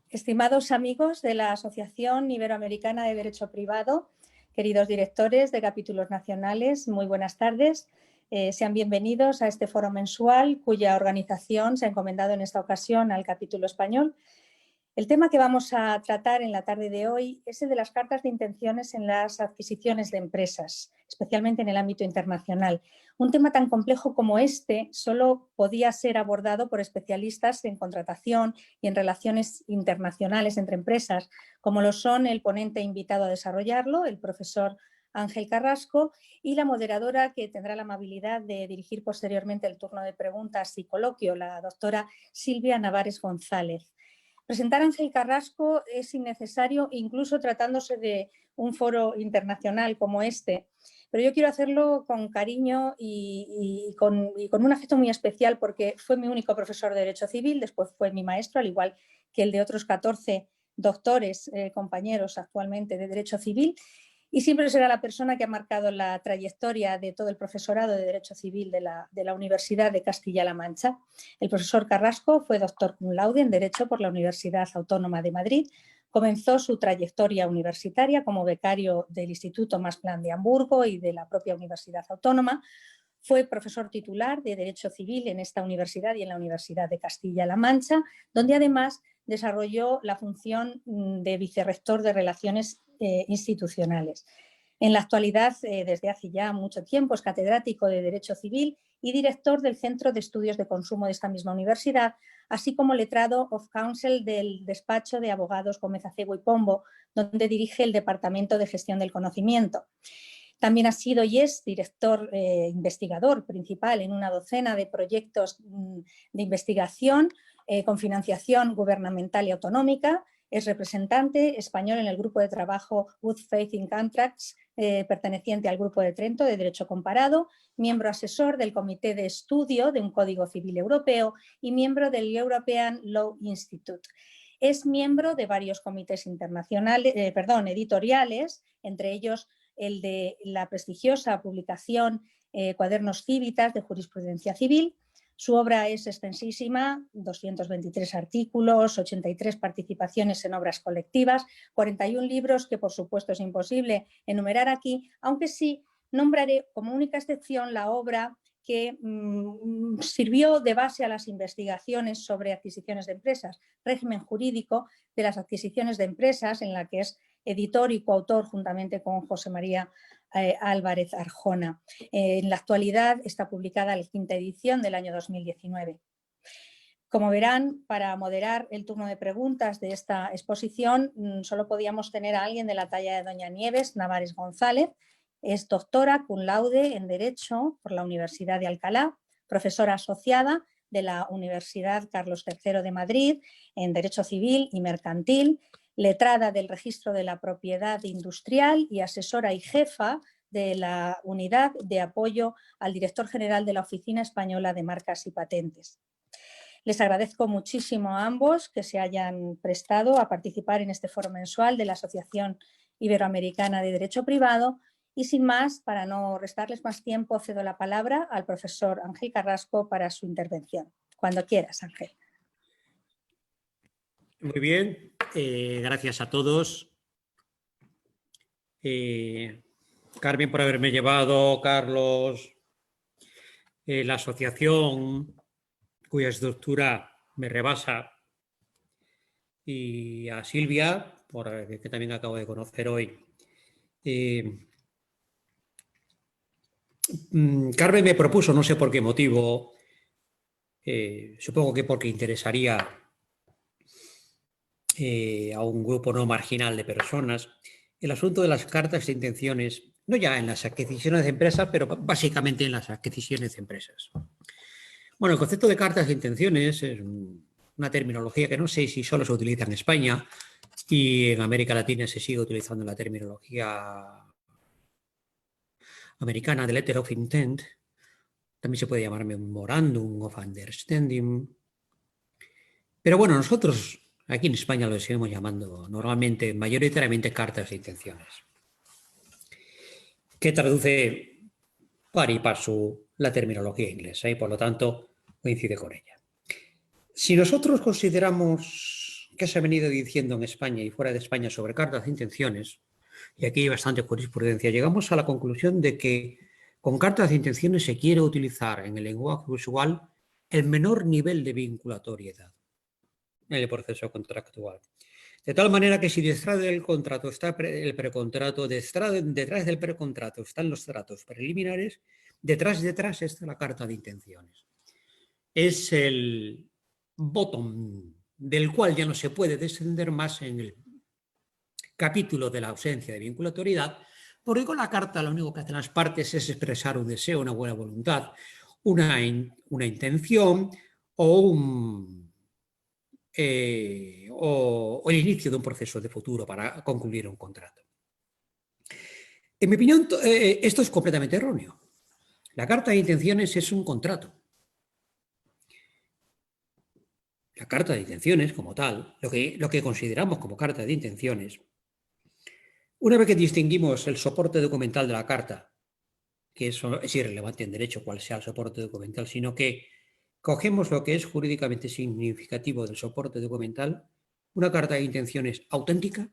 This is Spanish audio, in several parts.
Estimados amigos de la Asociación Iberoamericana de Derecho Privado, queridos directores de capítulos nacionales, muy buenas tardes. Sean bienvenidos a este foro mensual cuya organización se ha encomendado en esta ocasión al capítulo español. El tema que vamos a tratar en la tarde de hoy es el de las cartas de intenciones en las adquisiciones de empresas, especialmente en el ámbito internacional. Un tema tan complejo como este solo podía ser abordado por especialistas en contratación y en relaciones internacionales entre empresas, como lo son el ponente invitado a desarrollarlo, el profesor Ángel Carrasco, y la moderadora que tendrá la amabilidad de dirigir posteriormente el turno de preguntas y coloquio, la doctora Silvia Navares González. Presentar a Ángel Carrasco es innecesario, incluso tratándose de un foro internacional como este, pero yo quiero hacerlo con cariño y con un afecto muy especial porque fue mi único profesor de Derecho Civil, después fue mi maestro, al igual que el de otros 14 doctores, compañeros actualmente de Derecho Civil, y siempre será la persona que ha marcado la trayectoria de todo el profesorado de Derecho Civil de la Universidad de Castilla-La Mancha. El profesor Carrasco fue doctor cum laude en Derecho por la Universidad Autónoma de Madrid. Comenzó su trayectoria universitaria como becario del Instituto Max-Planck de Hamburgo y de la propia Universidad Autónoma. Fue profesor titular de Derecho Civil en esta universidad y en la Universidad de Castilla-La Mancha, donde además desarrolló la función de vicerrector de Relaciones Institucionales. En la actualidad, desde hace ya mucho tiempo, es catedrático de Derecho Civil y director del Centro de Estudios de Consumo de esta misma universidad, así como letrado of counsel del despacho de abogados Gómez Acebo y Pombo, donde dirige el Departamento de Gestión del Conocimiento. También ha sido y es director investigador principal en una docena de proyectos de investigación con financiación gubernamental y autonómica. Es representante español en el grupo de trabajo Good Faith in Contracts, perteneciente al Grupo de Trento de Derecho Comparado, miembro asesor del Comité de Estudio de un Código Civil Europeo y miembro del European Law Institute. Es miembro de varios comités internacionales, editoriales, entre ellos el de la prestigiosa publicación Cuadernos Cívitas de Jurisprudencia Civil. Su obra es extensísima, 223 artículos, 83 participaciones en obras colectivas, 41 libros que por supuesto es imposible enumerar aquí, aunque sí nombraré como única excepción la obra que sirvió de base a las investigaciones sobre adquisiciones de empresas, régimen jurídico de las adquisiciones de empresas, en la que es editor y coautor juntamente con José María Álvarez Arjona. En la actualidad está publicada la quinta edición del año 2019. Como verán, para moderar el turno de preguntas de esta exposición solo podíamos tener a alguien de la talla de doña Nieves Navares González. Es doctora cum laude en Derecho por la Universidad de Alcalá, profesora asociada de la Universidad Carlos III de Madrid en Derecho Civil y Mercantil, letrada del Registro de la Propiedad Industrial y asesora y jefa de la Unidad de Apoyo al Director General de la Oficina Española de Marcas y Patentes. Les agradezco muchísimo a ambos que se hayan prestado a participar en este foro mensual de la Asociación Iberoamericana de Derecho Privado y sin más, para no restarles más tiempo, cedo la palabra al profesor Ángel Carrasco para su intervención. Cuando quieras, Ángel. Muy bien, gracias a todos. Carmen por haberme llevado, Carlos, la asociación cuya estructura me rebasa, y a Silvia, que también acabo de conocer hoy. Carmen me propuso, no sé por qué motivo, supongo que porque interesaría a un grupo no marginal de personas, el asunto de las cartas de intenciones, no ya en las adquisiciones de empresas, pero básicamente en las adquisiciones de empresas. Bueno, el concepto de cartas de intenciones es una terminología que no sé si solo se utiliza en España y en América Latina se sigue utilizando la terminología americana de letter of intent. También se puede llamar memorandum of understanding. Pero bueno, nosotros aquí en España lo seguimos llamando normalmente, mayoritariamente, cartas de intenciones, que traduce pari passu la terminología inglesa y por lo tanto coincide con ella. Si nosotros consideramos que se ha venido diciendo en España y fuera de España sobre cartas de intenciones, y aquí hay bastante jurisprudencia, llegamos a la conclusión de que con cartas de intenciones se quiere utilizar en el lenguaje usual el menor nivel de vinculatoriedad en el proceso contractual. De tal manera que si detrás del contrato está el precontrato, detrás del precontrato están los tratos preliminares, detrás está la carta de intenciones. Es el bottom del cual ya no se puede descender más en el capítulo de la ausencia de vinculatoriedad, porque con la carta lo único que hacen las partes es expresar un deseo, una buena voluntad, una intención o el inicio de un proceso de futuro para concluir un contrato. En mi opinión, esto es completamente erróneo. La carta de intenciones es un contrato. La carta de intenciones, como tal, lo que consideramos como carta de intenciones, una vez que distinguimos el soporte documental de la carta, que eso es irrelevante en derecho cuál sea el soporte documental, sino que cogemos lo que es jurídicamente significativo del soporte documental, una carta de intenciones auténtica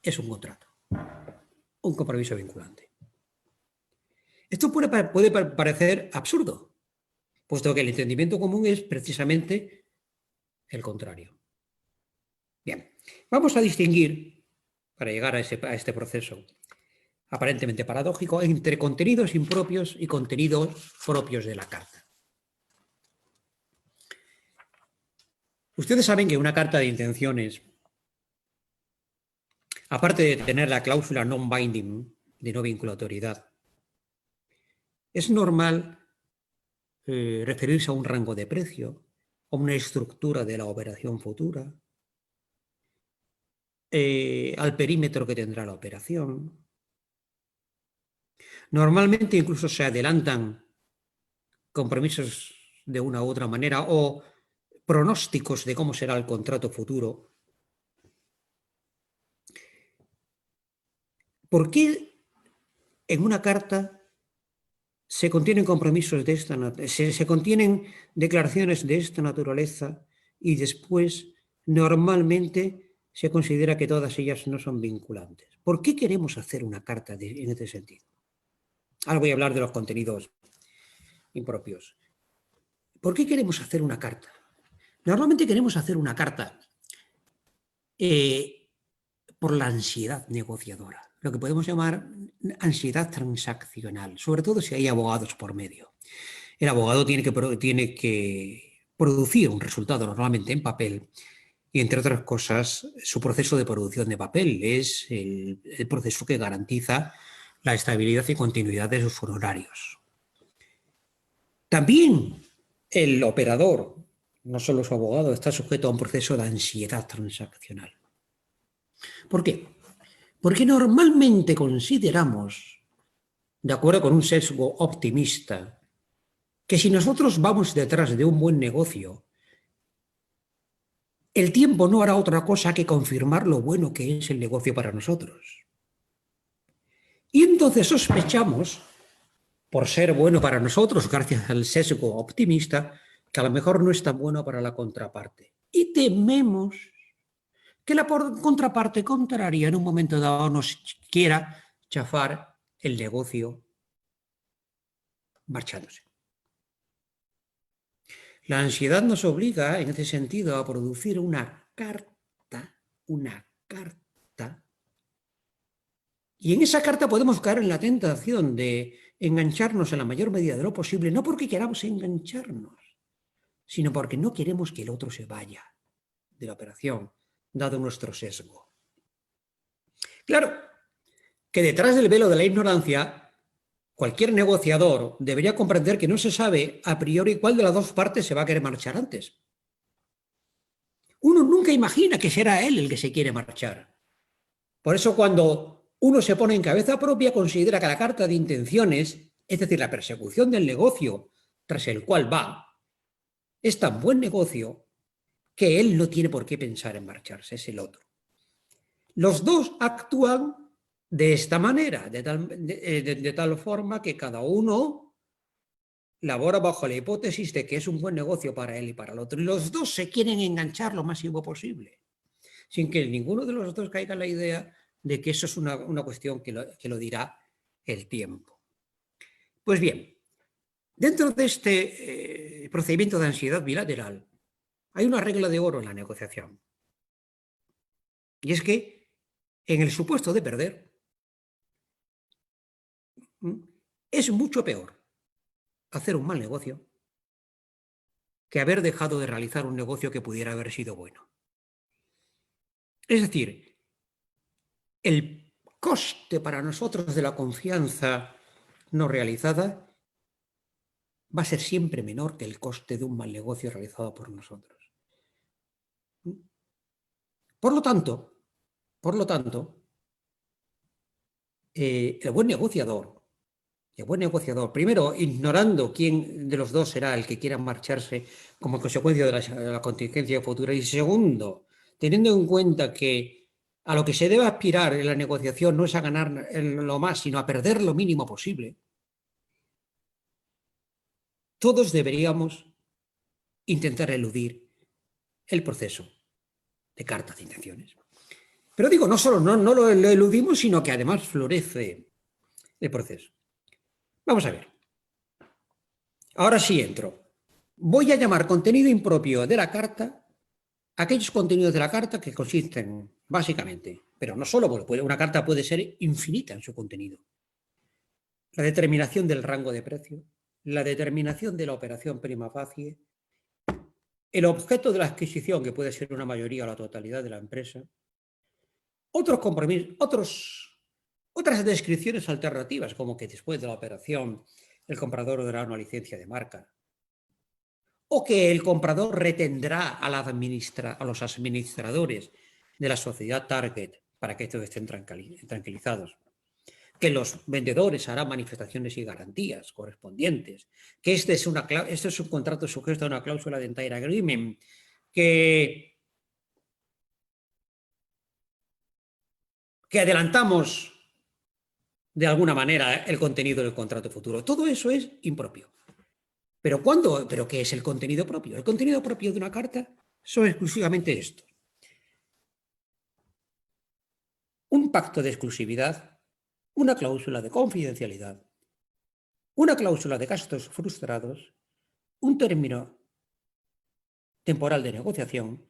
es un contrato, un compromiso vinculante. Esto puede parecer absurdo, puesto que el entendimiento común es precisamente el contrario. Bien, vamos a distinguir, para llegar a este proceso aparentemente paradójico, entre contenidos impropios y contenidos propios de la carta. Ustedes saben que una carta de intenciones, aparte de tener la cláusula non-binding, de no vinculatoriedad, es normal referirse a un rango de precio, a una estructura de la operación futura, al perímetro que tendrá la operación. Normalmente incluso se adelantan compromisos de una u otra manera o pronósticos de cómo será el contrato futuro. ¿Por qué en una carta se contienen compromisos de esta naturaleza, se contienen declaraciones de esta naturaleza y después normalmente se considera que todas ellas no son vinculantes? ¿Por qué queremos hacer una carta en este sentido? Ahora voy a hablar de los contenidos impropios. ¿Por qué queremos hacer una carta? Normalmente queremos hacer una carta por la ansiedad negociadora, lo que podemos llamar ansiedad transaccional, sobre todo si hay abogados por medio. El abogado tiene que producir un resultado normalmente en papel y, entre otras cosas, su proceso de producción de papel es el proceso que garantiza la estabilidad y continuidad de sus honorarios. También el operador, no solo su abogado, está sujeto a un proceso de ansiedad transaccional. ¿Por qué? Porque normalmente consideramos, de acuerdo con un sesgo optimista, que si nosotros vamos detrás de un buen negocio, el tiempo no hará otra cosa que confirmar lo bueno que es el negocio para nosotros. Y entonces sospechamos, por ser bueno para nosotros, gracias al sesgo optimista, que a lo mejor no es tan bueno para la contraparte. Y tememos que la contraparte contraria en un momento dado nos quiera chafar el negocio marchándose. La ansiedad nos obliga, en ese sentido, a producir una carta, y en esa carta podemos caer en la tentación de engancharnos en la mayor medida de lo posible, no porque queramos engancharnos, sino porque no queremos que el otro se vaya de la operación, dado nuestro sesgo. Claro que detrás del velo de la ignorancia, cualquier negociador debería comprender que no se sabe a priori cuál de las dos partes se va a querer marchar antes. Uno nunca imagina que será él el que se quiere marchar. Por eso cuando uno se pone en cabeza propia, considera que la carta de intenciones, es decir, la persecución del negocio tras el cual va, es tan buen negocio que él no tiene por qué pensar en marcharse, es el otro. Los dos actúan de esta manera, de tal forma que cada uno labora bajo la hipótesis de que es un buen negocio para él y para el otro. Y los dos se quieren enganchar lo máximo posible, sin que ninguno de los dos caiga en la idea de que eso es una cuestión que lo dirá el tiempo. Pues bien, dentro de este procedimiento de ansiedad bilateral hay una regla de oro en la negociación. Y es que, en el supuesto de perder, es mucho peor hacer un mal negocio que haber dejado de realizar un negocio que pudiera haber sido bueno. Es decir, el coste para nosotros de la confianza no realizada va a ser siempre menor que el coste de un mal negocio realizado por nosotros. Por lo tanto, el buen negociador, primero ignorando quién de los dos será el que quiera marcharse como consecuencia de la contingencia futura, y segundo, teniendo en cuenta que a lo que se debe aspirar en la negociación no es a ganar lo más, sino a perder lo mínimo posible, todos deberíamos intentar eludir el proceso de cartas de intenciones. Pero digo, no solo no lo eludimos, sino que además florece el proceso. Vamos a ver. Ahora sí entro. Voy a llamar contenido impropio de la carta aquellos contenidos de la carta que consisten básicamente, pero no solo, porque una carta puede ser infinita en su contenido. La determinación del rango de precio, la determinación de la operación prima facie, el objeto de la adquisición, que puede ser una mayoría o la totalidad de la empresa, otros compromisos, otras descripciones alternativas, como que después de la operación el comprador dará una licencia de marca, o que el comprador retendrá a los administradores de la sociedad target para que estos estén tranquilizados, que los vendedores harán manifestaciones y garantías correspondientes, que este es un contrato sujeto a una cláusula de entire agreement, que adelantamos de alguna manera el contenido del contrato futuro. Todo eso es impropio. ¿Pero qué es el contenido propio? El contenido propio de una carta son exclusivamente esto: un pacto de exclusividad, una cláusula de confidencialidad, una cláusula de gastos frustrados, un término temporal de negociación,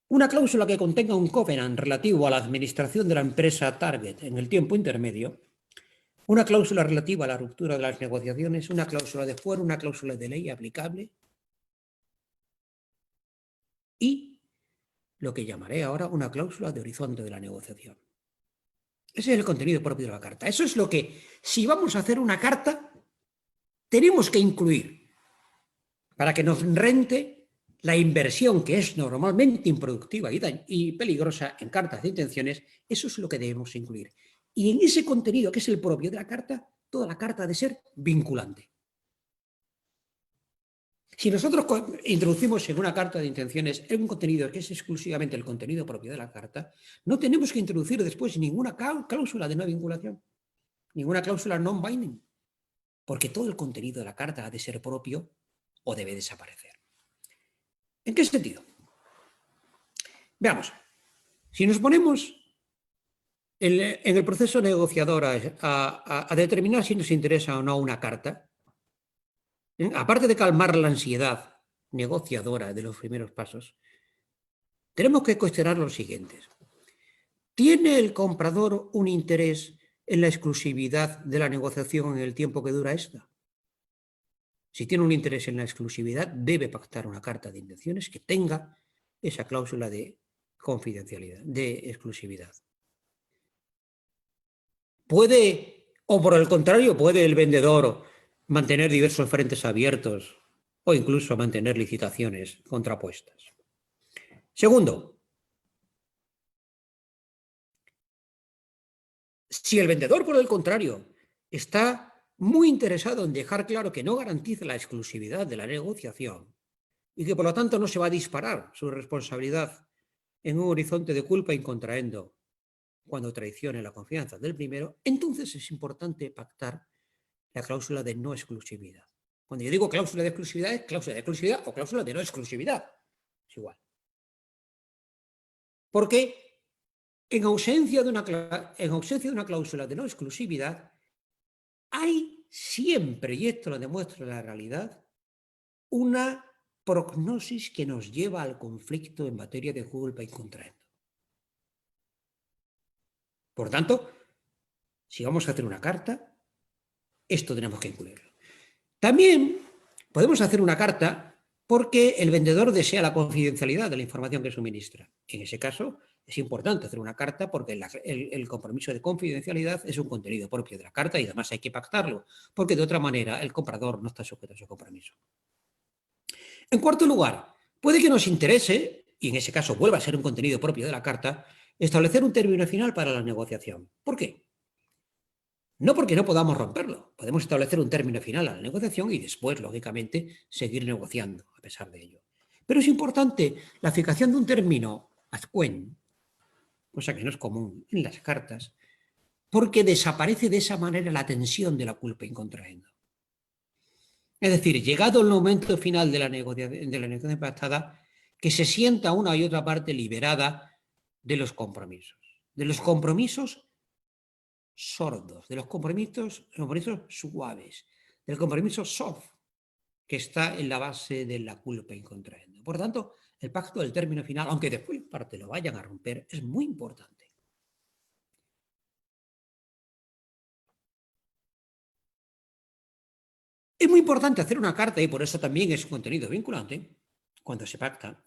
una cláusula que contenga un covenant relativo a la administración de la empresa target en el tiempo intermedio, una cláusula relativa a la ruptura de las negociaciones, una cláusula de fuero, una cláusula de ley aplicable y lo que llamaré ahora una cláusula de horizonte de la negociación. Ese es el contenido propio de la carta. Eso es lo que, si vamos a hacer una carta, tenemos que incluir para que nos rente la inversión, que es normalmente improductiva y peligrosa en cartas de intenciones. Eso es lo que debemos incluir. Y en ese contenido, que es el propio de la carta, toda la carta ha de ser vinculante. Si nosotros introducimos en una carta de intenciones un contenido que es exclusivamente el contenido propio de la carta, no tenemos que introducir después ninguna cláusula de no vinculación, ninguna cláusula non-binding, porque todo el contenido de la carta ha de ser propio o debe desaparecer. ¿En qué sentido? Veamos, si nos ponemos en el proceso negociador a determinar si nos interesa o no una carta, aparte de calmar la ansiedad negociadora de los primeros pasos, tenemos que cuestionar lo siguiente. ¿Tiene el comprador un interés en la exclusividad de la negociación en el tiempo que dura esta? Si tiene un interés en la exclusividad, debe pactar una carta de intenciones que tenga esa cláusula de confidencialidad, de exclusividad. ¿Puede, o por el contrario, puede el vendedor mantener diversos frentes abiertos o incluso mantener licitaciones contrapuestas? Segundo, si el vendedor, por el contrario, está muy interesado en dejar claro que no garantiza la exclusividad de la negociación y que por lo tanto no se va a disparar su responsabilidad en un horizonte de culpa in contraendo cuando traicione la confianza del primero, entonces es importante pactar la cláusula de no exclusividad. Cuando yo digo cláusula de exclusividad, es cláusula de exclusividad o cláusula de no exclusividad. Es igual. Porque en ausencia de una cláusula de no exclusividad, hay siempre, y esto lo demuestra la realidad, una prognosis que nos lleva al conflicto en materia de culpa y contraendo. Por tanto, si vamos a hacer una carta, esto tenemos que incluirlo. También podemos hacer una carta porque el vendedor desea la confidencialidad de la información que suministra. En ese caso, es importante hacer una carta porque el compromiso de confidencialidad es un contenido propio de la carta y además hay que pactarlo, porque de otra manera el comprador no está sujeto a su compromiso. En cuarto lugar, puede que nos interese, y en ese caso vuelva a ser un contenido propio de la carta, establecer un término final para la negociación. ¿Por qué? No porque no podamos romperlo. Podemos establecer un término final a la negociación y después, lógicamente, seguir negociando a pesar de ello. Pero es importante la fijación de un término ad quem, cosa que no es común en las cartas, porque desaparece de esa manera la tensión de la culpa in contraendo. Es decir, llegado el momento final de la negociación pactada, que se sienta una y otra parte liberada de los compromisos sordos, de los compromisos suaves, del compromiso soft, que está en la base de la culpa in contraendo. Por tanto, el pacto del término final, aunque después parte lo vayan a romper, es muy importante. Es muy importante hacer una carta, y por eso también es un contenido vinculante, cuando se pacta,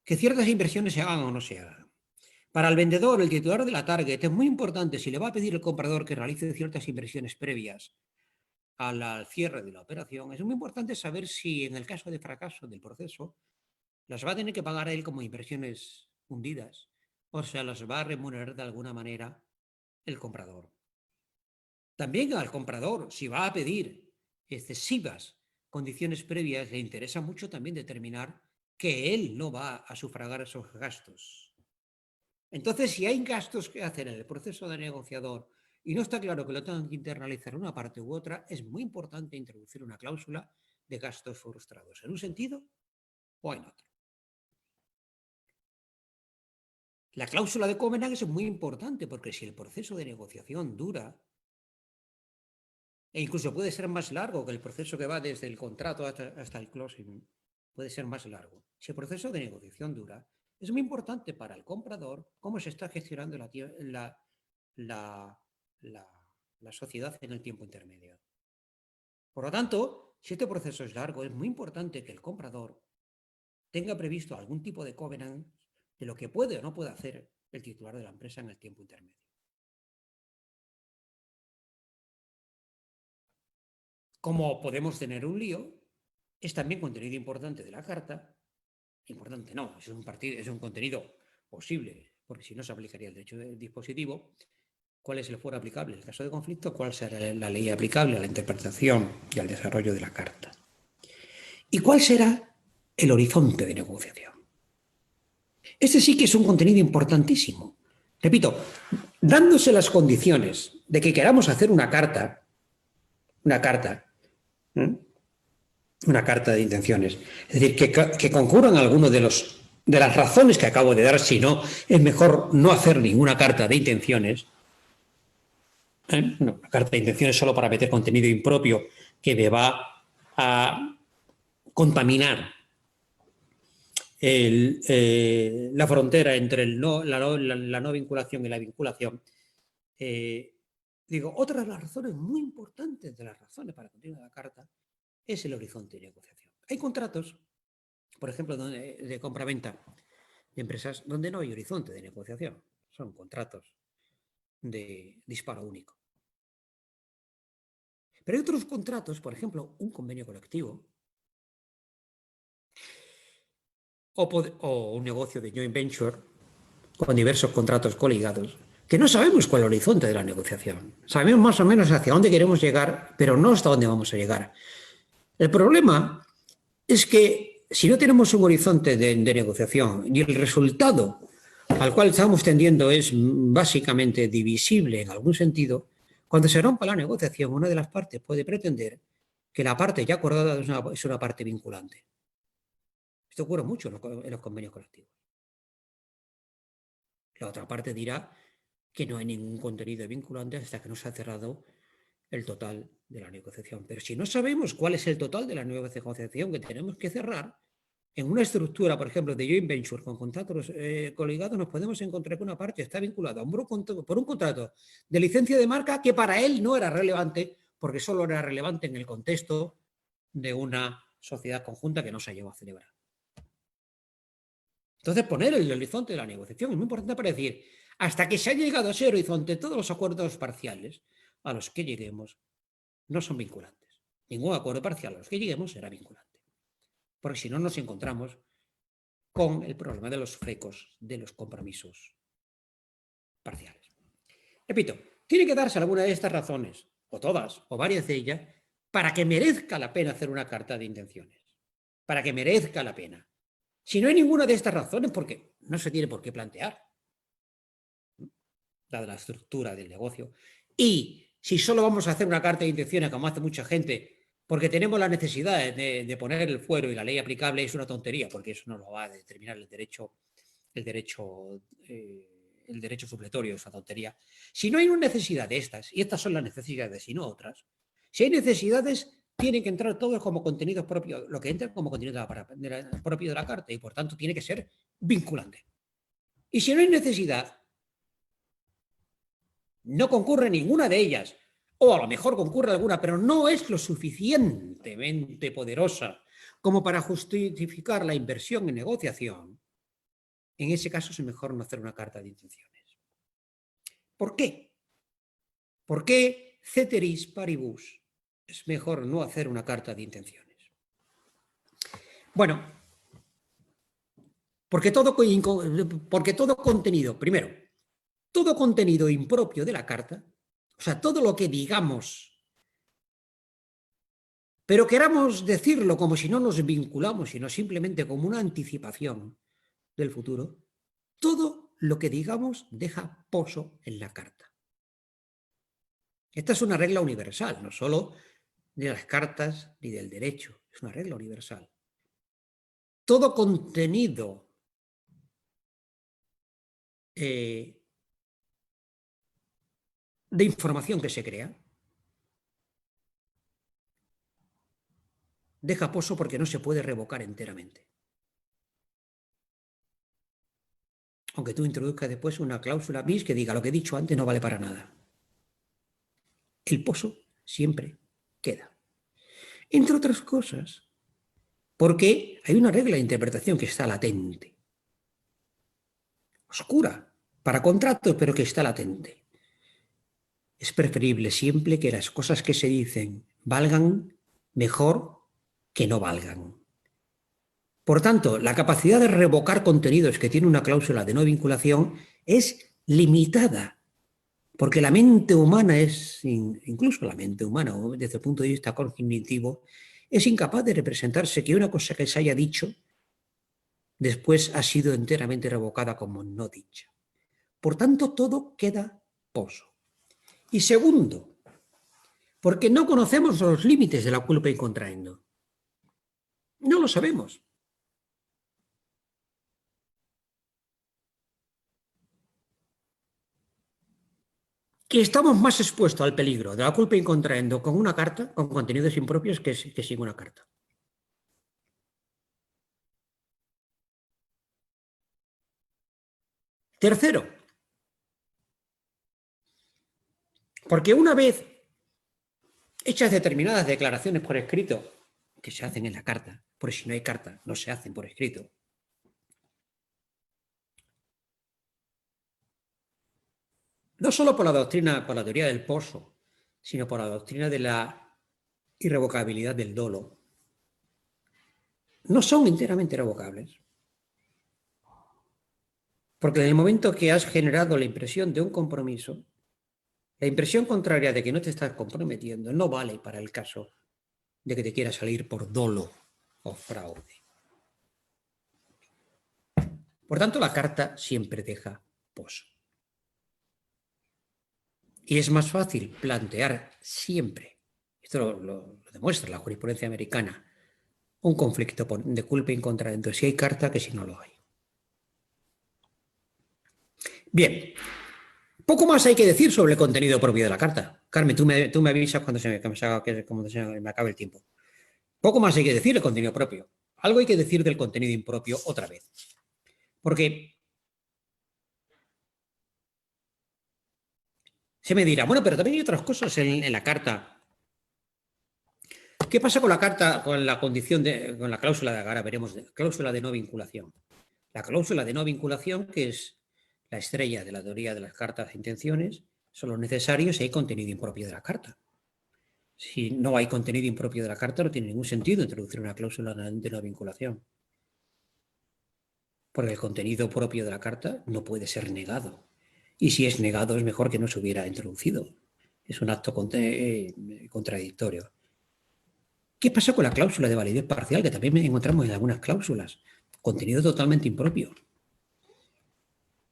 que ciertas inversiones se hagan o no se hagan. Para el vendedor, el titular de la target, es muy importante, si le va a pedir al comprador que realice ciertas inversiones previas al cierre de la operación, es muy importante saber si en el caso de fracaso del proceso las va a tener que pagar a él como inversiones hundidas o sea, las va a remunerar de alguna manera el comprador. También al comprador, si va a pedir excesivas condiciones previas, le interesa mucho también determinar que él no va a sufragar esos gastos. Entonces, si hay gastos que hacer en el proceso de negociador y no está claro que lo tengan que internalizar una parte u otra, es muy importante introducir una cláusula de gastos frustrados, en un sentido o en otro. La cláusula de covenant es muy importante porque si el proceso de negociación dura, e incluso puede ser más largo que el proceso que va desde el contrato hasta el closing, puede ser más largo. Si el proceso de negociación dura, es muy importante para el comprador cómo se está gestionando la sociedad en el tiempo intermedio. Por lo tanto, si este proceso es largo, es muy importante que el comprador tenga previsto algún tipo de covenant de lo que puede o no puede hacer el titular de la empresa en el tiempo intermedio. Como podemos tener un lío, es también contenido importante de la carta. Importante no, es un contenido posible, porque si no se aplicaría el derecho del dispositivo. ¿Cuál es el fuero aplicable en el caso de conflicto? ¿Cuál será la ley aplicable a la interpretación y al desarrollo de la carta? ¿Y cuál será el horizonte de negociación? Este sí que es un contenido importantísimo. Repito, dándose las condiciones de que queramos hacer una carta de intenciones, es decir, que concurran algunos de las razones que acabo de dar, si no, es mejor no hacer ninguna carta de intenciones. Una carta de intenciones solo para meter contenido impropio que me va a contaminar la frontera entre la no vinculación y la vinculación. Otra de las razones muy importantes de las razones para continuar la carta es el horizonte de negociación. Hay contratos, por ejemplo, de compra-venta de empresas donde no hay horizonte de negociación. Son contratos de disparo único. Pero hay otros contratos, por ejemplo, un convenio colectivo o un negocio de joint venture con diversos contratos coligados, que no sabemos cuál es el horizonte de la negociación. Sabemos más o menos hacia dónde queremos llegar, pero no hasta dónde vamos a llegar. El problema es que si no tenemos un horizonte de negociación y el resultado al cual estamos tendiendo es básicamente divisible en algún sentido, cuando se rompa la negociación, una de las partes puede pretender que la parte ya acordada es una parte vinculante. Esto ocurre mucho en los convenios colectivos. La otra parte dirá que no hay ningún contenido vinculante hasta que no se ha cerrado el total de la negociación. Pero si no sabemos cuál es el total de la negociación que tenemos que cerrar, en una estructura, por ejemplo, de joint venture con contratos coligados, nos podemos encontrar que una parte está vinculada por un contrato de licencia de marca que para él no era relevante, porque solo era relevante en el contexto de una sociedad conjunta que no se llegó a celebrar. Entonces, poner el horizonte de la negociación es muy importante para decir, hasta que se ha llegado a ese horizonte, todos los acuerdos parciales a los que lleguemos no son vinculantes. Ningún acuerdo parcial a los que lleguemos será vinculante. Porque si no, nos encontramos con el problema de los frecos de los compromisos parciales. Repito, tiene que darse alguna de estas razones, o todas, o varias de ellas, para que merezca la pena hacer una carta de intenciones. Para que merezca la pena. Si no hay ninguna de estas razones, porque no se tiene por qué plantear, dada la estructura del negocio. Y si solo vamos a hacer una carta de intenciones, como hace mucha gente, porque tenemos la necesidad de poner el fuero y la ley aplicable, es una tontería, porque eso no lo va a determinar el derecho supletorio, es una tontería. Si no hay una necesidad de estas, y estas son las necesidades y no otras, si hay necesidades, tienen que entrar todos como contenidos propios, lo que entra como contenido propio de la carta, y por tanto tiene que ser vinculante. Y si no hay necesidad, no concurre ninguna de ellas, o a lo mejor concurre alguna, pero no es lo suficientemente poderosa como para justificar la inversión en negociación, en ese caso es mejor no hacer una carta de intenciones. ¿Por qué? ¿Por qué ceteris paribus es mejor no hacer una carta de intenciones? Bueno, porque todo contenido, primero, todo contenido impropio de la carta, o sea, todo lo que digamos, pero queramos decirlo como si no nos vinculamos, sino simplemente como una anticipación del futuro, todo lo que digamos deja pozo en la carta. Esta es una regla universal, no solo de las cartas ni del derecho, es una regla universal. Todo contenido de información que se crea deja pozo porque no se puede revocar enteramente. Aunque tú introduzcas después una cláusula bis que diga lo que he dicho antes no vale para nada. El pozo siempre queda. Entre otras cosas, porque hay una regla de interpretación que está latente. Oscura para contratos, pero que está latente. Es preferible siempre que las cosas que se dicen valgan mejor que no valgan. Por tanto, la capacidad de revocar contenidos que tiene una cláusula de no vinculación es limitada, porque la mente humana incluso la mente humana, desde el punto de vista cognitivo, es incapaz de representarse que una cosa que se haya dicho después ha sido enteramente revocada como no dicha. Por tanto, todo queda pozo. Y segundo, porque no conocemos los límites de la culpa in contraendo. No lo sabemos. Que estamos más expuestos al peligro de la culpa in contraendo con una carta, con contenidos impropios, que sin una carta. Tercero, porque una vez hechas determinadas declaraciones por escrito, que se hacen en la carta, porque si no hay carta, no se hacen por escrito, no solo por la teoría del pozo, sino por la doctrina de la irrevocabilidad del dolo, no son enteramente revocables. Porque en el momento que has generado la impresión de un compromiso, la impresión contraria de que no te estás comprometiendo no vale para el caso de que te quieras salir por dolo o fraude. Por tanto, la carta siempre deja pozo. Y es más fácil plantear siempre esto lo demuestra la jurisprudencia americana, un conflicto de culpa y contradicto si hay carta que si no lo hay. Bien, poco más hay que decir sobre el contenido propio de la carta. Carmen, tú me avisas cuando se me acabe el tiempo. Poco más hay que decir del contenido propio. Algo hay que decir del contenido impropio otra vez. Porque se me dirá, bueno, pero también hay otras cosas en la carta. ¿Qué pasa con la carta, con la condición con la cláusula de ahora veremos, cláusula de no vinculación? La cláusula de no vinculación, que es la estrella de la teoría de las cartas de intenciones, solo necesario si hay contenido impropio de la carta. Si no hay contenido impropio de la carta, no tiene ningún sentido introducir una cláusula de no vinculación. Porque el contenido propio de la carta no puede ser negado. Y si es negado, es mejor que no se hubiera introducido. Es un acto contradictorio. ¿Qué pasa con la cláusula de validez parcial? Que también encontramos en algunas cláusulas. Contenido totalmente impropio.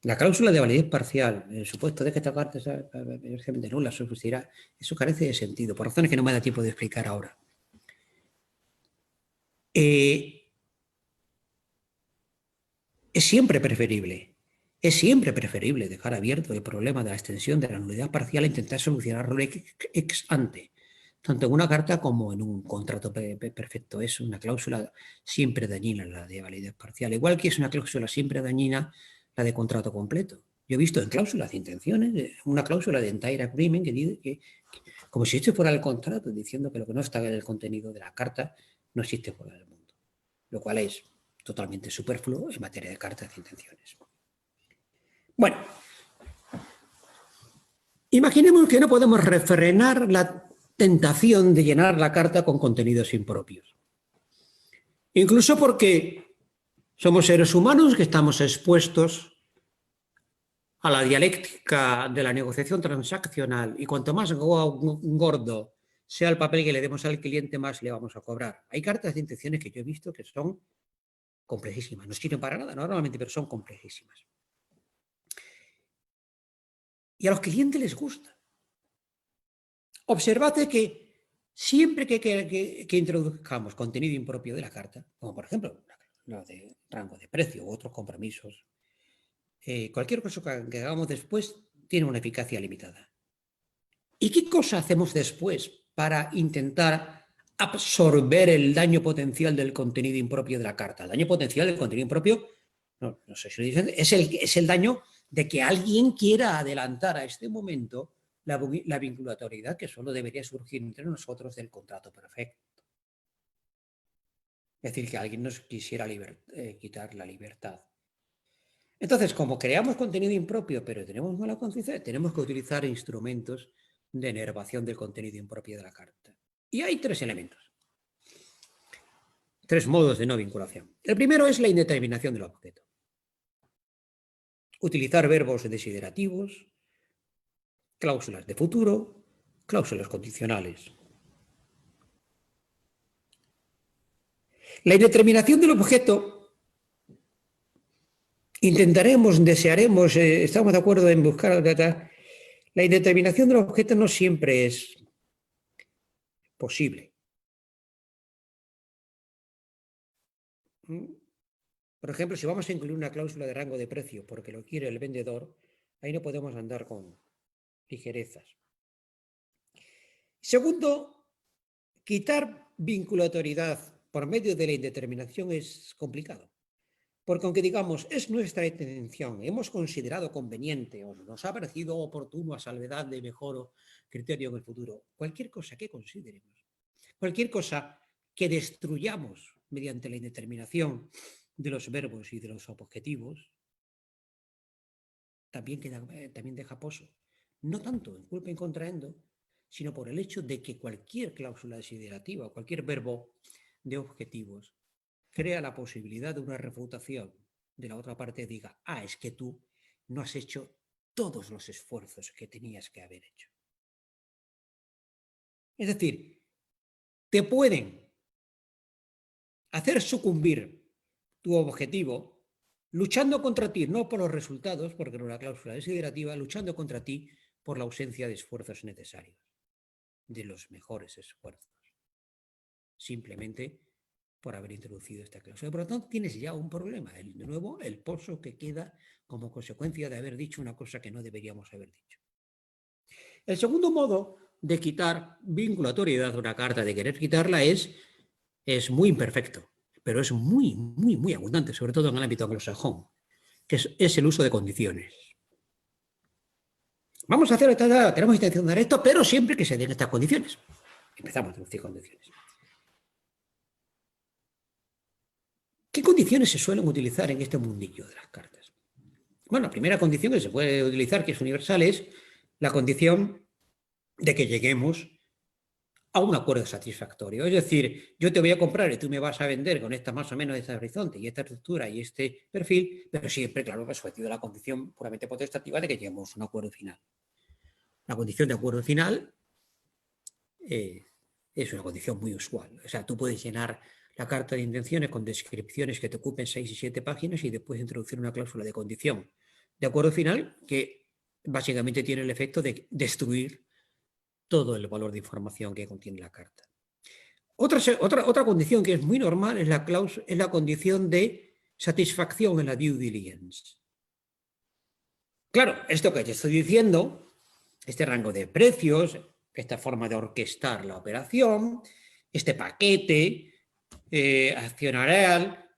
La cláusula de validez parcial, el supuesto de que esta carta es parcialmente nula, subsistirá, eso carece de sentido, por razones que no me da tiempo de explicar ahora. Es siempre preferible dejar abierto el problema de la extensión de la nulidad parcial e intentar solucionarlo ex ante, tanto en una carta como en un contrato perfecto. Es una cláusula siempre dañina la de validez parcial, igual que es una cláusula siempre dañina la de contrato completo. Yo he visto en cláusulas de intenciones una cláusula de entire agreement que dice que como si esto fuera el contrato, diciendo que lo que no está en el contenido de la carta no existe fuera del mundo, lo cual es totalmente superfluo en materia de cartas de intenciones. Bueno, imaginemos que no podemos refrenar la tentación de llenar la carta con contenidos impropios. Incluso porque somos seres humanos que estamos expuestos a la dialéctica de la negociación transaccional y cuanto más gordo sea el papel que le demos al cliente, más le vamos a cobrar. Hay cartas de intenciones que yo he visto que son complejísimas, no sirven para nada normalmente, pero son complejísimas. Y a los clientes les gusta. Observad que siempre que introduzcamos contenido impropio de la carta, como por ejemplo lo de rango de precio u otros compromisos, cualquier cosa que hagamos después tiene una eficacia limitada. ¿Y qué cosa hacemos después para intentar absorber el daño potencial del contenido impropio de la carta? El daño potencial del contenido impropio, no sé si lo dicen, es el daño de que alguien quiera adelantar a este momento la vinculatoriedad que solo debería surgir entre nosotros del contrato perfecto. Es decir, que alguien nos quisiera quitar la libertad. Entonces, como creamos contenido impropio, pero tenemos mala conciencia, tenemos que utilizar instrumentos de enervación del contenido impropio de la carta. Y hay tres elementos, tres modos de no vinculación. El primero es la indeterminación del objeto. Utilizar verbos desiderativos, cláusulas de futuro, cláusulas condicionales. La indeterminación del objeto, desearemos, estamos de acuerdo en buscar la indeterminación del objeto no siempre es posible. Por ejemplo, si vamos a incluir una cláusula de rango de precio porque lo quiere el vendedor, ahí no podemos andar con ligerezas. Segundo, quitar vinculatoriedad por medio de la indeterminación es complicado. Porque aunque digamos, es nuestra intención, hemos considerado conveniente o nos ha parecido oportuno a salvedad de mejor criterio en el futuro, cualquier cosa que consideremos, cualquier cosa que destruyamos mediante la indeterminación de los verbos y de los objetivos, también deja pozo. No tanto en culpa in contraendo, sino por el hecho de que cualquier cláusula desiderativa, cualquier verbo de objetivos, crea la posibilidad de una refutación de la otra parte diga, es que tú no has hecho todos los esfuerzos que tenías que haber hecho. Es decir, te pueden hacer sucumbir tu objetivo luchando contra ti, no por los resultados, porque no es una cláusula desiderativa, luchando contra ti por la ausencia de esfuerzos necesarios. de los mejores esfuerzos, simplemente por haber introducido esta cláusula. Por lo tanto, tienes ya un problema, de nuevo, el pozo que queda como consecuencia de haber dicho una cosa que no deberíamos haber dicho. El segundo modo de quitar vinculatoriedad de una carta, de querer quitarla, es muy imperfecto, pero es muy, muy, muy abundante, sobre todo en el ámbito anglosajón, que es el uso de condiciones. Vamos a hacer, tenemos intención de dar esto, pero siempre que se den estas condiciones. Empezamos a introducir condiciones. ¿Qué condiciones se suelen utilizar en este mundillo de las cartas? Bueno, la primera condición que se puede utilizar, que es universal, es la condición de que lleguemos a un acuerdo satisfactorio. Es decir, yo te voy a comprar y tú me vas a vender con esta más o menos este horizonte y esta estructura y este perfil, pero siempre, claro, sometido a la condición puramente potestativa de que lleguemos a un acuerdo final. La condición de acuerdo final es una condición muy usual. O sea, tú puedes llenar la carta de intenciones con descripciones que te ocupen 6 y 7 páginas y después introducir una cláusula de condición de acuerdo final que básicamente tiene el efecto de destruir todo el valor de información que contiene la carta. Otra condición que es muy normal es la condición de satisfacción en la due diligence. Claro, esto que te estoy diciendo, este rango de precios, esta forma de orquestar la operación, este paquete accionarial,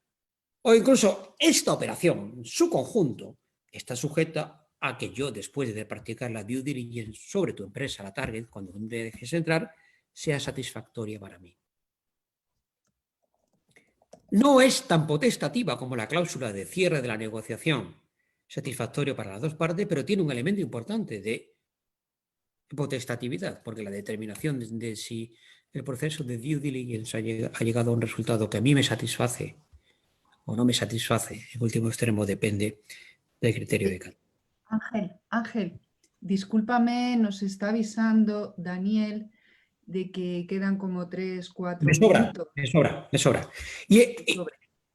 o incluso esta operación, su conjunto, está sujeta a que yo, después de practicar la due diligence sobre tu empresa, la target, cuando me dejes entrar, sea satisfactoria para mí. No es tan potestativa como la cláusula de cierre de la negociación, satisfactorio para las dos partes, pero tiene un elemento importante de potestatividad, porque la determinación de si el proceso de due diligence ha llegado a un resultado que a mí me satisface o no me satisface, en último extremo depende del criterio de cada. Ángel, discúlpame, nos está avisando Daniel de que quedan como 3, 4 minutos. Me sobra. Y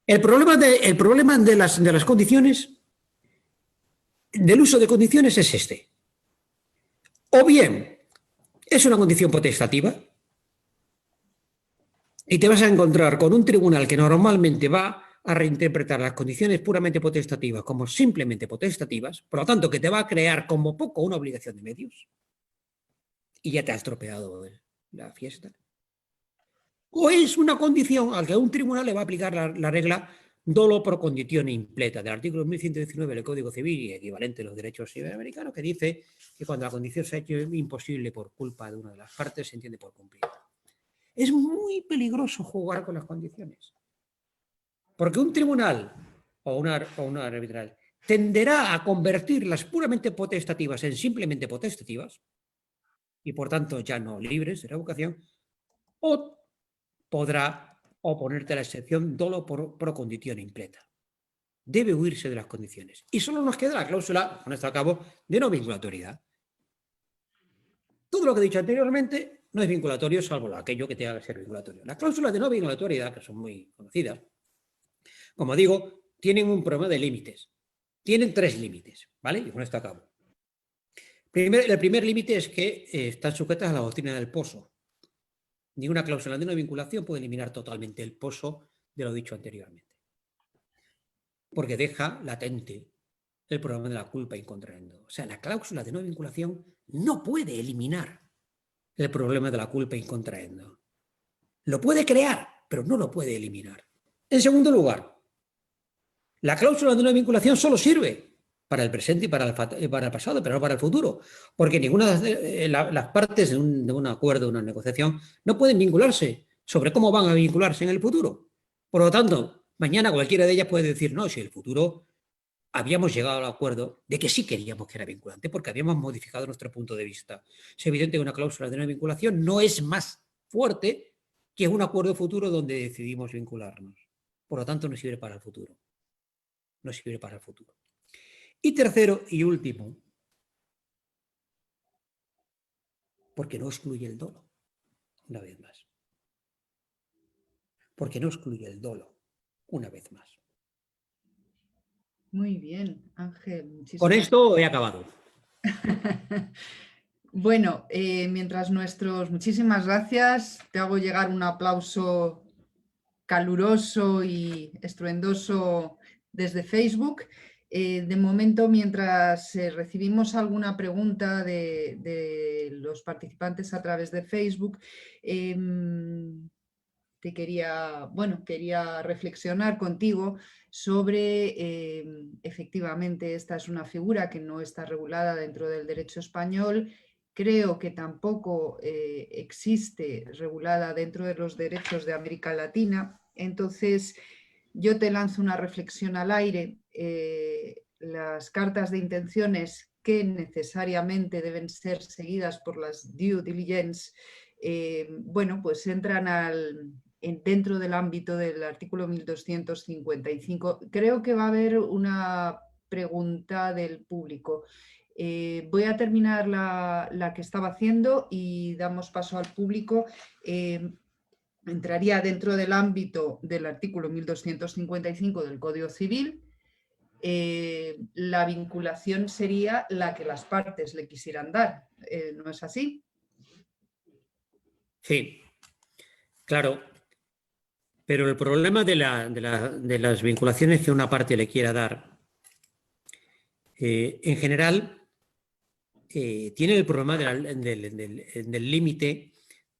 el problema de las condiciones, del uso de condiciones es este. O bien es una condición potestativa y te vas a encontrar con un tribunal que normalmente va a reinterpretar las condiciones puramente potestativas como simplemente potestativas, por lo tanto que te va a crear como poco una obligación de medios y ya te has estropeado la fiesta. O es una condición al que un tribunal le va a aplicar la regla dolo pro conditione impleta del artículo 1119 del Código Civil y equivalente a los derechos iberoamericanos, que dice que cuando la condición se ha hecho imposible por culpa de una de las partes, se entiende por cumplida. Es muy peligroso jugar con las condiciones. Porque un tribunal o una arbitral tenderá a convertir las puramente potestativas en simplemente potestativas y por tanto ya no libres de revocación, o podrá oponerte a la excepción dolo pro conditione impleta. Debe huirse de las condiciones. Y solo nos queda la cláusula, con esto acabo, de no vinculatoriedad. Todo lo que he dicho anteriormente no es vinculatorio, salvo aquello que tenga que ser vinculatorio. Las cláusulas de no vinculatoriedad, que son muy conocidas, como digo, tienen un problema de límites. Tienen 3 límites, ¿vale? Y con esto acabo. El primer límite es que están sujetas a la doctrina del pozo. Ninguna cláusula de no vinculación puede eliminar totalmente el pozo de lo dicho anteriormente. Porque deja latente el problema de la culpa in contraendo. O sea, la cláusula de no vinculación no puede eliminar el problema de la culpa in contraendo. Lo puede crear, pero no lo puede eliminar. En segundo lugar, la cláusula de no vinculación solo sirve para el presente y para el pasado, pero no para el futuro, porque ninguna de las partes de un acuerdo, de una negociación, no pueden vincularse sobre cómo van a vincularse en el futuro. Por lo tanto, mañana cualquiera de ellas puede decir, no, si el futuro habíamos llegado al acuerdo de que sí queríamos que era vinculante, porque habíamos modificado nuestro punto de vista. Es evidente que una cláusula de no vinculación no es más fuerte que un acuerdo futuro donde decidimos vincularnos. Por lo tanto, no sirve para el futuro. No sirve para el futuro. Y tercero y último, porque no excluye el dolo, una vez más. Porque no excluye el dolo, una vez más. Muy bien, Ángel. Muchísimas Con esto he acabado. Bueno, muchísimas gracias. Te hago llegar un aplauso caluroso y estruendoso desde Facebook. De momento, mientras recibimos alguna pregunta de los participantes a través de Facebook, quería reflexionar contigo sobre, efectivamente, esta es una figura que no está regulada dentro del derecho español. Creo que tampoco existe regulada dentro de los derechos de América Latina. Entonces, yo te lanzo una reflexión al aire. Las cartas de intenciones que necesariamente deben ser seguidas por las due diligence, pues entran dentro del ámbito del artículo 1255. Creo que va a haber una pregunta del público. Voy a terminar la que estaba haciendo y damos paso al público. Entraría dentro del ámbito del artículo 1255 del Código Civil. La vinculación sería la que las partes le quisieran dar. ¿No es así? Sí, claro. Pero el problema de las vinculaciones que una parte le quiera dar, en general, tiene el problema del límite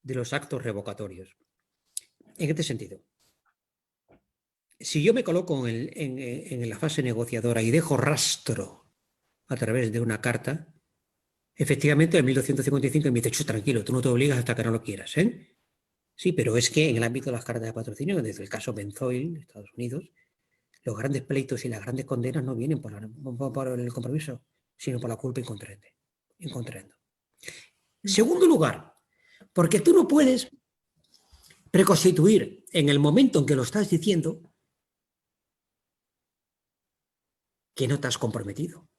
de los actos revocatorios. ¿En este sentido? Si yo me coloco en la fase negociadora y dejo rastro a través de una carta, efectivamente el 1255 me dice, tranquilo, tú no te obligas hasta que no lo quieras, ¿eh? Sí, pero es que en el ámbito de las cartas de patrocinio, desde el caso Benzoil, de Estados Unidos, los grandes pleitos y las grandes condenas no vienen por el compromiso, sino por la culpa incontrendo. Segundo lugar, porque tú no puedes preconstituir en el momento en que lo estás diciendo que no te has comprometido.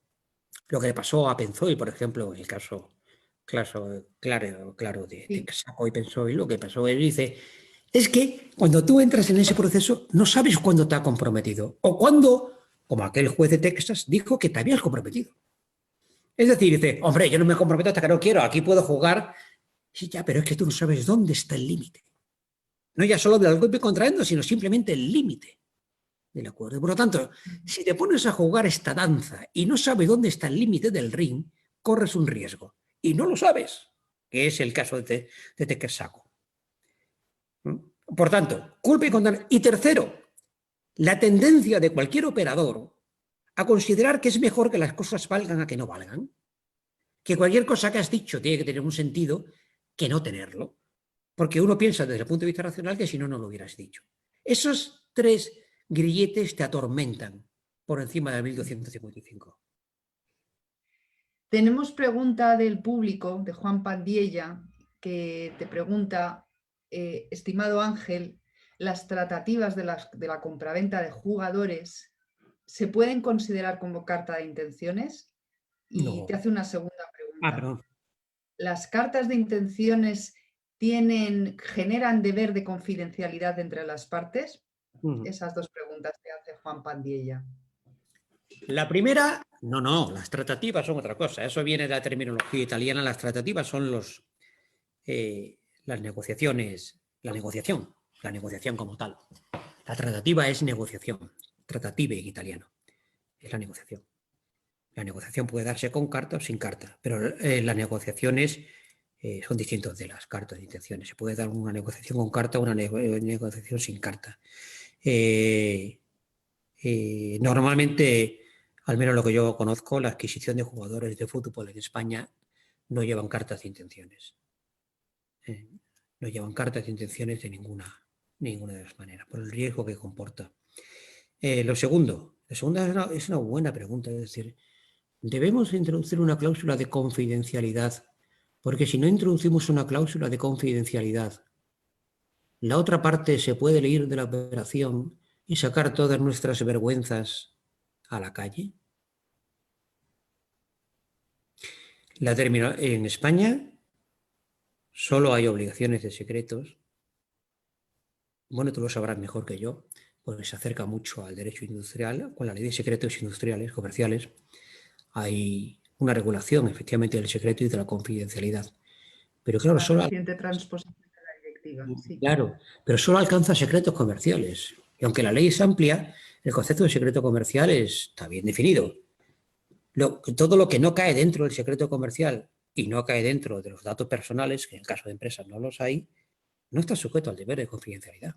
Lo que le pasó a Benzoil, por ejemplo, en el caso claro de Texaco y Benzoil, lo que pasó es, dice, es que cuando tú entras en ese proceso no sabes cuándo te ha comprometido o cuándo, como aquel juez de Texas, dijo que te habías comprometido. Es decir, dice, hombre, yo no me comprometo hasta que no quiero, aquí puedo jugar. Sí, ya, pero es que tú no sabes dónde está el límite. No ya solo del golpe contraendo, sino simplemente el límite del acuerdo. Por lo tanto, si te pones a jugar esta danza y no sabes dónde está el límite del ring, corres un riesgo. Y no lo sabes, que es el caso de Texaco. Por tanto, culpa y condena. Y tercero, la tendencia de cualquier operador a considerar que es mejor que las cosas valgan a que no valgan. Que cualquier cosa que has dicho tiene que tener un sentido que no tenerlo. Porque uno piensa desde el punto de vista racional que si no, no lo hubieras dicho. Esos tres grilletes te atormentan por encima de 1255. Tenemos pregunta del público, de Juan Pandiella, que te pregunta, estimado Ángel, ¿las tratativas de la compraventa de jugadores se pueden considerar como carta de intenciones? Y No. te hace una segunda pregunta. Perdón. ¿Las cartas de intenciones generan deber de confidencialidad entre las partes? Esas dos preguntas te hace Juan Pandiella. La primera, no, las tratativas son otra cosa. Eso viene de la terminología italiana. Las tratativas son las negociaciones, la negociación como tal. La tratativa es negociación, tratative en italiano, es la negociación. La negociación puede darse con carta o sin carta, pero las negociaciones son distintas de las cartas de intenciones. Se puede dar una negociación con carta o una negociación sin carta. Normalmente, al menos lo que yo conozco, la adquisición de jugadores de fútbol en España no llevan cartas de intenciones. No llevan cartas de intenciones de ninguna de las maneras, por el riesgo que comporta. Lo segundo es una buena pregunta, es decir, debemos introducir una cláusula de confidencialidad, porque si no introducimos una cláusula de confidencialidad, la otra parte se puede ir de la operación y sacar todas nuestras vergüenzas a la calle. En España solo hay obligaciones de secretos. Bueno, tú lo sabrás mejor que yo, porque se acerca mucho al derecho industrial, con la ley de secretos industriales, comerciales. Hay una regulación, efectivamente, del secreto y de la confidencialidad. Pero claro, La reciente transposición de la directiva, sí. claro, pero solo alcanza secretos comerciales. Y aunque la ley es amplia, el concepto de secreto comercial está bien definido. Todo lo que no cae dentro del secreto comercial y no cae dentro de los datos personales, que en el caso de empresas no los hay, no está sujeto al deber de confidencialidad.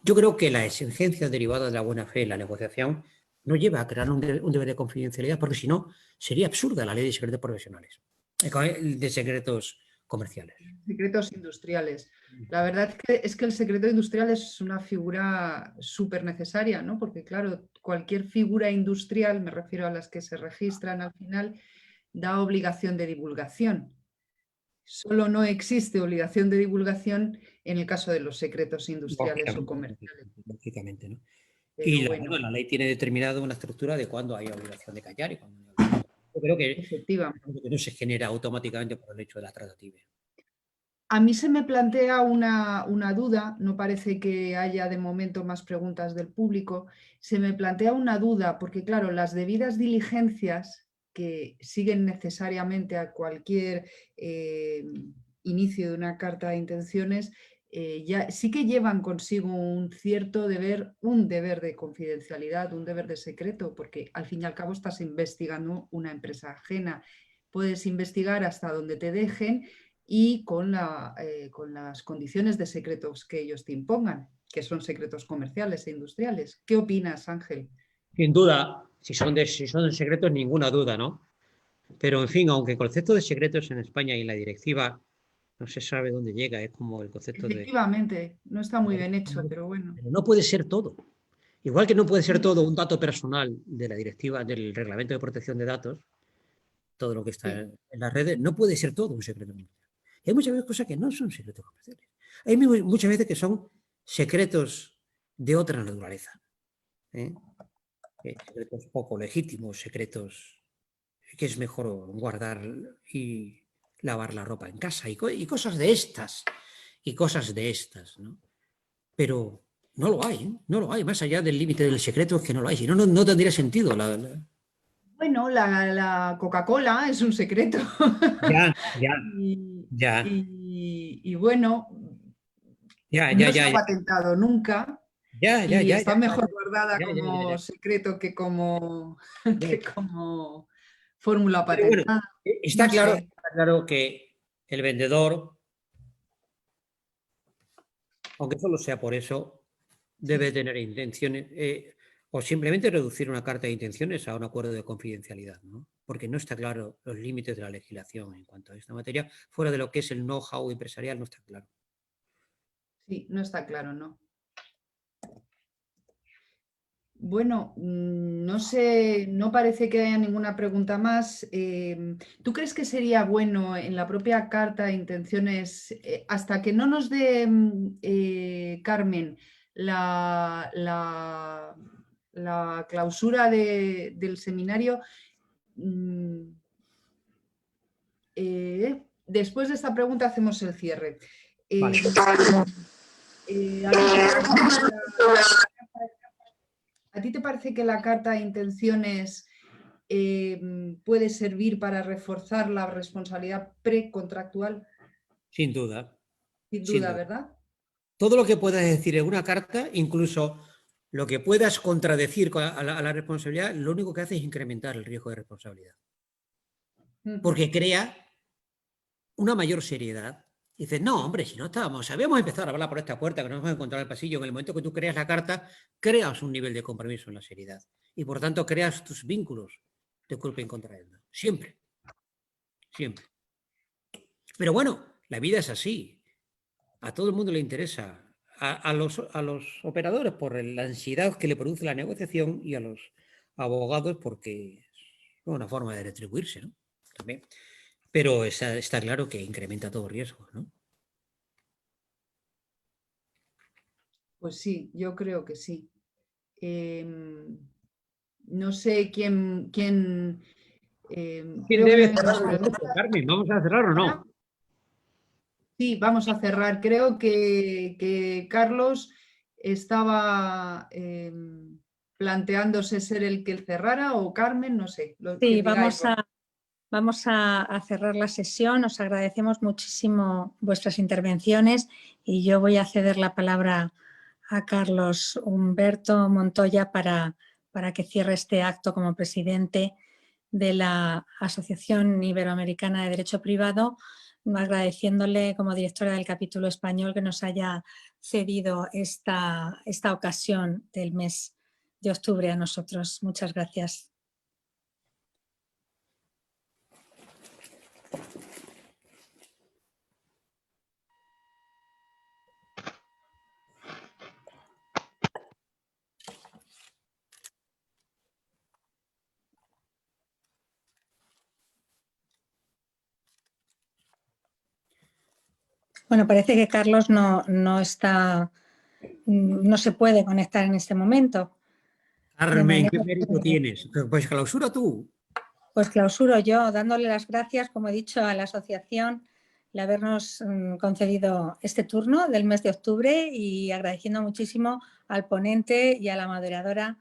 Yo creo que la exigencia derivada de la buena fe en la negociación no lleva a crear un deber de confidencialidad, porque si no, sería absurda la ley de secretos profesionales, de secretos comerciales. Secretos industriales. La verdad es que el secreto industrial es una figura súper necesaria, ¿no? Porque claro, cualquier figura industrial, me refiero a las que se registran al final, da obligación de divulgación. Solo no existe obligación de divulgación en el caso de los secretos industriales o comerciales. Lógicamente, ¿no? Pero Bueno, la ley tiene determinado una estructura de cuándo hay obligación de callar y cuándo no hay obligación. Yo creo que efectivamente. no se genera automáticamente por el hecho de la tratativa. A mí se me plantea una duda, no parece que haya de momento más preguntas del público, se me plantea una duda porque claro, las debidas diligencias que siguen necesariamente a cualquier inicio de una carta de intenciones ya sí que llevan consigo un cierto deber, un deber de confidencialidad, un deber de secreto, porque al fin y al cabo estás investigando una empresa ajena. Puedes investigar hasta donde te dejen y con las condiciones de secretos que ellos te impongan, que son secretos comerciales e industriales. ¿Qué opinas, Ángel? Sin duda, si son de secretos, ninguna duda, ¿no? Pero, en fin, aunque el concepto de secretos en España y en la directiva no se sabe dónde llega, es como el concepto de... Efectivamente, no está muy bien hecho, pero bueno. Pero no puede ser todo. Igual que no puede ser todo un dato personal de la directiva, del Reglamento de Protección de Datos, todo lo que está en las redes, no puede ser todo un secreto comercial. Y hay muchas veces cosas que no son secretos comerciales. Hay muchas veces que son secretos de otra naturaleza. Secretos poco legítimos, secretos que es mejor guardar y lavar la ropa en casa y cosas de estas, ¿no? Pero no lo hay, no lo hay, más allá del límite del secreto es que no lo hay, si no, no tendría sentido. Bueno, la Coca-Cola es un secreto. Ya. Y bueno, no se ha Ya. patentado nunca. Ya. Y está mejor guardada como secreto que como fórmula patentada. Bueno, está claro que el vendedor, aunque solo sea por eso, debe tener intenciones o simplemente reducir una carta de intenciones a un acuerdo de confidencialidad, ¿no? Porque no está claro los límites de la legislación en cuanto a esta materia, fuera de lo que es el know-how empresarial, no está claro. Sí, no está claro, ¿no? Bueno, no sé, no parece que haya ninguna pregunta más. ¿Tú crees que sería bueno en la propia carta de intenciones, hasta que no nos dé Carmen la clausura del seminario, después de esta pregunta hacemos el cierre? Vale. ¿A ti te parece que la carta de intenciones puede servir para reforzar la responsabilidad precontractual? Sin duda. Sin duda, ¿verdad? Todo lo que puedas decir en una carta, incluso lo que puedas contradecir a la responsabilidad, lo único que hace es incrementar el riesgo de responsabilidad. Porque crea una mayor seriedad. Dices, no, hombre, si no estábamos, habíamos empezado a hablar por esta puerta que nos hemos encontrado en el pasillo. En el momento que tú creas la carta, creas un nivel de compromiso en la seriedad. Y por tanto, creas tus vínculos de culpa en contra de él. Siempre. Siempre. Pero bueno, la vida es así. A todo el mundo le interesa. A los operadores por la ansiedad que le produce la negociación y a los abogados porque es una forma de retribuirse, ¿no? También. Pero está claro que incrementa todo riesgo, ¿no? Pues sí, yo creo que sí. No sé quién debe cerrar, Carmen? ¿Vamos a cerrar o no? Sí, vamos a cerrar. Creo que Carlos estaba planteándose ser el que cerrara, o Carmen, no sé. Sí, vamos a vamos a cerrar la sesión. Os agradecemos muchísimo vuestras intervenciones y yo voy a ceder la palabra a Carlos Humberto Montoya para que cierre este acto como presidente de la Asociación Iberoamericana de Derecho Privado, agradeciéndole como directora del capítulo español que nos haya cedido esta ocasión del mes de octubre a nosotros. Muchas gracias. Bueno, parece que Carlos no se puede conectar en este momento. Carmen, ¿qué mérito tienes? Pues clausura tú. Pues clausuro yo, dándole las gracias, como he dicho, a la asociación de habernos concedido este turno del mes de octubre y agradeciendo muchísimo al ponente y a la moderadora,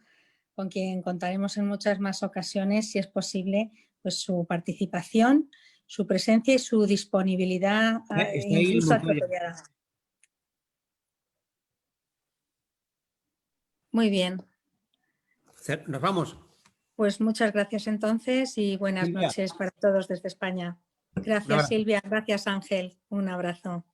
con quien contaremos en muchas más ocasiones, si es posible, pues su participación, su presencia y su disponibilidad Está ahí el incluso Montoya. apropiada. Muy bien. Nos vamos. Pues muchas gracias entonces y buenas Silvia. noches para todos desde España. Gracias Silvia, gracias Ángel, un abrazo.